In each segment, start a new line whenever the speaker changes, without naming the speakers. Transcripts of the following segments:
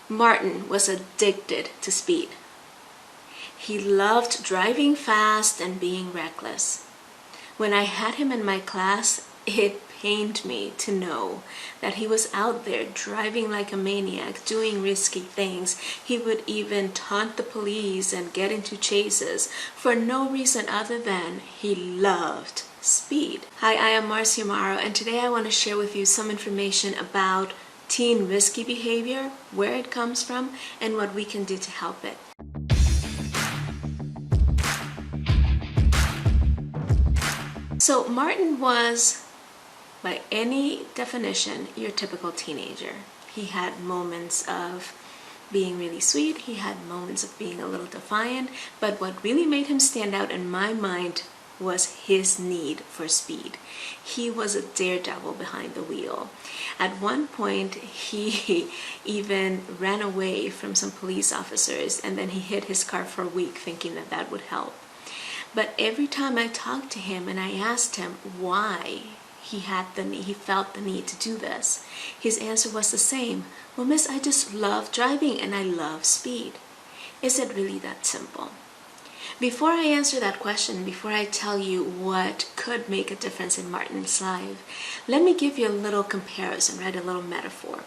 Martin was addicted to speed. He loved driving fast and being reckless. When I had him in my class, it pained me to know that he was out there driving like a maniac, doing risky things. He would even taunt the police and get into chases for no reason other than he loved speed. Hi, I am Marcia Morrow, and today I want to share with you some information about teen risky behavior, where it comes from, and what we can do to help it. So Martin was, by any definition, your typical teenager. He had moments of being really sweet, he had moments of being a little defiant, but what really made him stand out in my mind was his need for speed. He was a daredevil behind the wheel. At one point, he even ran away from some police officers, and then he hid his car for a week thinking that that would help. But every time I talked to him and I asked him why he felt the need to do this, his answer was the same. Well, miss, I just love driving and I love speed. Is it really that simple? Before I answer that question, before I tell you what could make a difference in Martin's life, let me give you a little comparison, right? A little metaphor.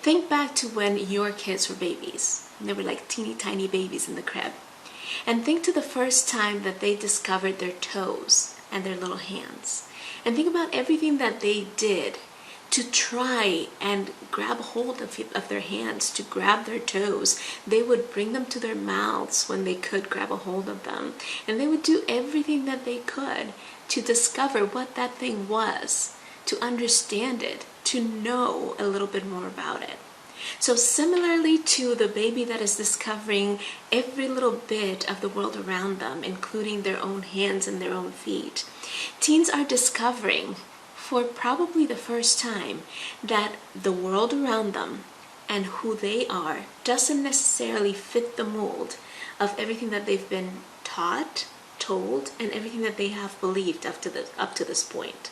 Think back to when your kids were babies. They were like teeny tiny babies in the crib. And think to the first time that they discovered their toes and their little hands. And think about everything that they did to try and grab hold of their hands, to grab their toes. They would bring them to their mouths when they could grab a hold of them. And they would do everything that they could to discover what that thing was, to understand it, to know a little bit more about it. So similarly to the baby that is discovering every little bit of the world around them, including their own hands and their own feet, teens are discovering for probably the first time that the world around them and who they are doesn't necessarily fit the mold of everything that they've been taught, told, and everything that they have believed up to this point.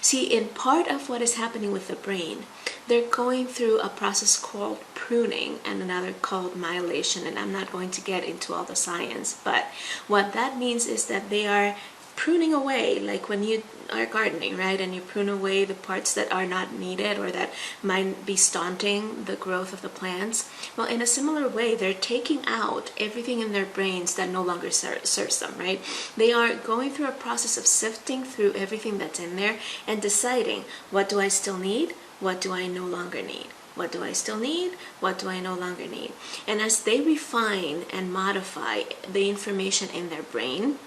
See, in part of what is happening with the brain, they're going through a process called pruning and another called myelation, and I'm not going to get into all the science, but what that means is that they are pruning away, like when you are gardening, right? And you prune away the parts that are not needed or that might be stunting the growth of the plants. Well, in a similar way, they're taking out everything in their brains that no longer serves them, right? They are going through a process of sifting through everything that's in there and deciding, what do I still need? What do I no longer need? What do I still need? What do I no longer need? And as they refine and modify the information in their brain,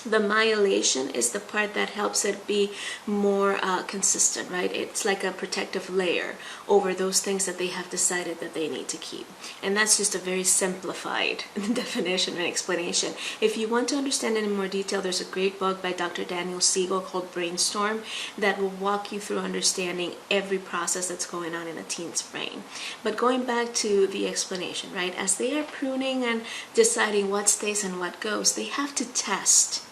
the myelation is the part that helps it be more consistent, right? It's like a protective layer over those things that they have decided that they need to keep. And that's just a very simplified definition and explanation. If you want to understand it in more detail, there's a great book by Dr. Daniel Siegel called Brainstorm that will walk you through understanding every process that's going on in a teen's brain. But going back to the explanation, right? As they are pruning and deciding what stays and what goes, they have to test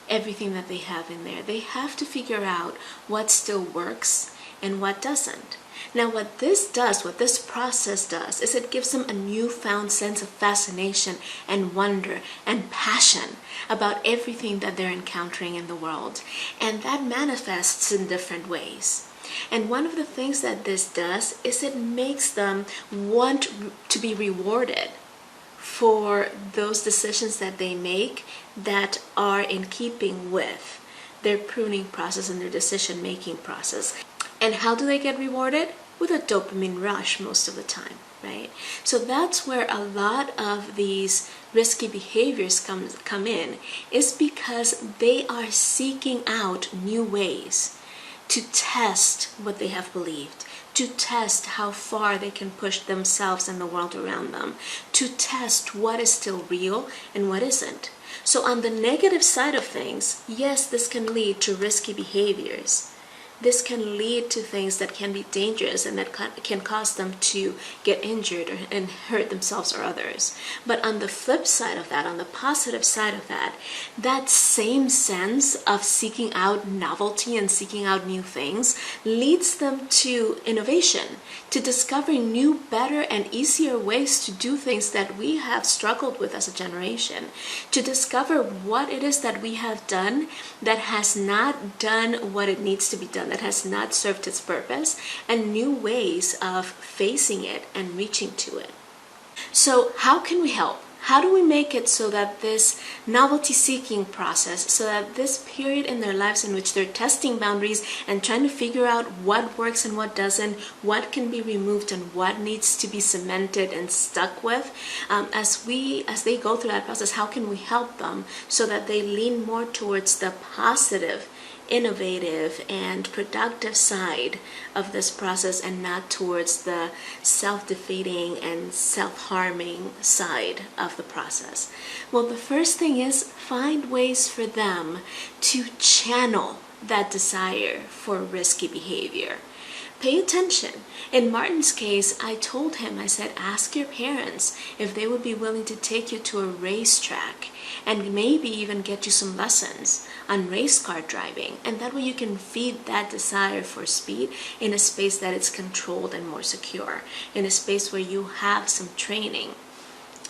everything that they have in there. They have to figure out what still works and what doesn't. Now what this process does, is it gives them a newfound sense of fascination and wonder and passion about everything that they're encountering in the world. And that manifests in different ways. And one of the things that this does is it makes them want to be rewarded for those decisions that they make that are in keeping with their pruning process and their decision-making process. And how do they get rewarded? With a dopamine rush most of the time, right? So that's where a lot of these risky behaviors come in, is because they are seeking out new ways to test what they have believed, to test how far they can push themselves and the world around them, to test what is still real and what isn't. So on the negative side of things, yes, this can lead to risky behaviors. this can lead to things that can be dangerous and that can cause them to get injured and hurt themselves or others. But on the flip side of that, on the positive side of that, that same sense of seeking out novelty and seeking out new things leads them to innovation, to discovering new, better, and easier ways to do things that we have struggled with as a generation, to discover what it is that we have done that has not done what it needs to be done, that has not served its purpose, and new ways of facing it and reaching to it. So how can we help? How do we make it so that this novelty seeking process, so that this period in their lives in which they're testing boundaries and trying to figure out what works and what doesn't, what can be removed and what needs to be cemented and stuck with, as they go through that process, how can we help them so that they lean more towards the positive, innovative, and productive side of this process and not towards the self-defeating and self-harming side of the process? Well, the first thing is find ways for them to channel that desire for risky behavior. Pay attention. In Martin's case, I told him, I said, ask your parents if they would be willing to take you to a racetrack and maybe even get you some lessons on race car driving. And that way you can feed that desire for speed in a space that is controlled and more secure, in a space where you have some training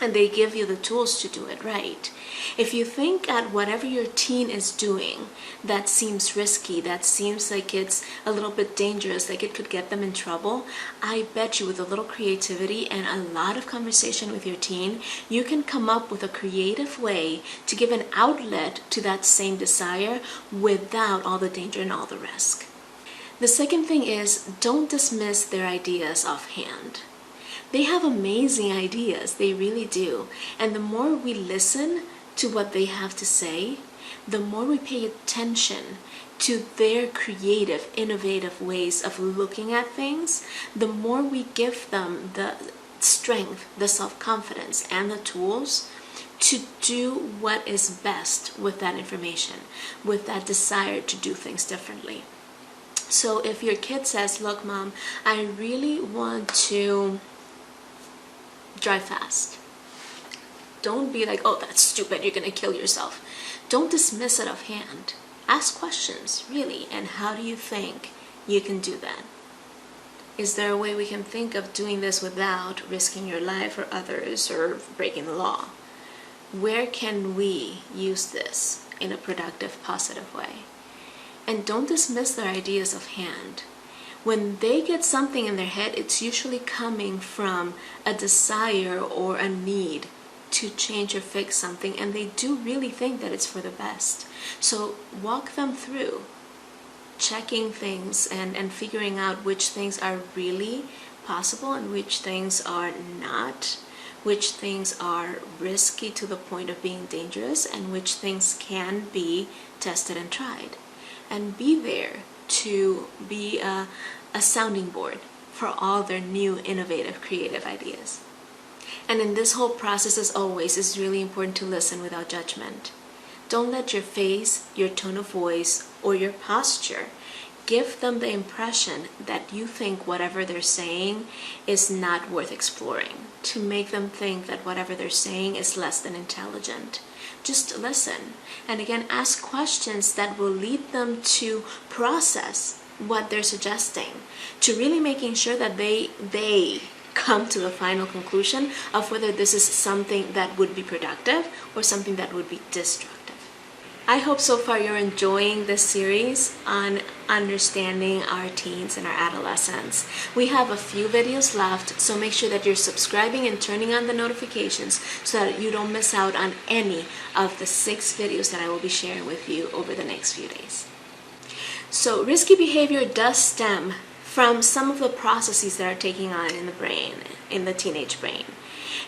and they give you the tools to do it right. If you think at whatever your teen is doing that seems risky, that seems like it's a little bit dangerous, like it could get them in trouble, I bet you with a little creativity and a lot of conversation with your teen, you can come up with a creative way to give an outlet to that same desire without all the danger and all the risk. The second thing is, don't dismiss their ideas offhand. They have amazing ideas, they really do. And the more we listen to what they have to say, the more we pay attention to their creative, innovative ways of looking at things, the more we give them the strength, the self-confidence, and the tools to do what is best with that information, with that desire to do things differently. So if your kid says, look, Mom, I really want to drive fast. Don't be like, oh, that's stupid, you're gonna kill yourself. Don't dismiss it offhand. Ask questions, really, and how do you think you can do that? Is there a way we can think of doing this without risking your life or others or breaking the law? Where can we use this in a productive, positive way? And don't dismiss their ideas offhand. When they get something in their head, it's usually coming from a desire or a need to change or fix something, and they do really think that it's for the best. So walk them through checking things and figuring out which things are really possible and which things are not, which things are risky to the point of being dangerous, and which things can be tested and tried. And be there to be a sounding board for all their new, innovative, creative ideas. And in this whole process, as always, it's really important to listen without judgment. Don't let your face, your tone of voice, or your posture give them the impression that you think whatever they're saying is not worth exploring, to make them think that whatever they're saying is less than intelligent. Just listen, and again, ask questions that will lead them to process what they're suggesting, to really making sure that they come to the final conclusion of whether this is something that would be productive or something that would be destructive. I hope so far you're enjoying this series on understanding our teens and our adolescents. We have a few videos left, so make sure that you're subscribing and turning on the notifications so that you don't miss out on any of the 6 videos that I will be sharing with you over the next few days. So risky behavior does stem from some of the processes that are taking on in the brain, in the teenage brain.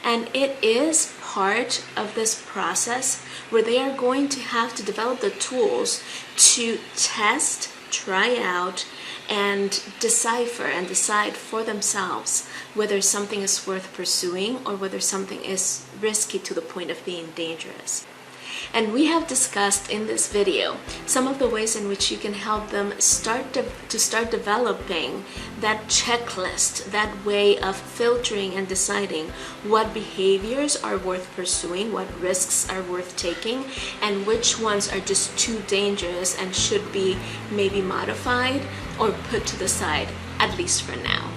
And it is part of this process where they are going to have to develop the tools to test, try out, and decipher and decide for themselves whether something is worth pursuing or whether something is risky to the point of being dangerous. And we have discussed in this video some of the ways in which you can help them start developing that checklist, that way of filtering and deciding what behaviors are worth pursuing, what risks are worth taking, and which ones are just too dangerous and should be maybe modified or put to the side, at least for now.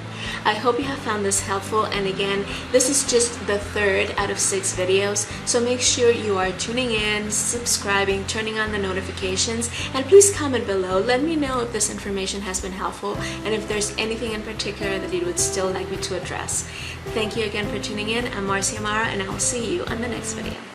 I hope you have found this helpful, and again, this is just the 3rd out of 6 videos, so make sure you are tuning in, subscribing, turning on the notifications, and please comment below. Let me know if this information has been helpful and if there's anything in particular that you would still like me to address. Thank you again for tuning in. I'm Marcia Amara, and I will see you on the next video.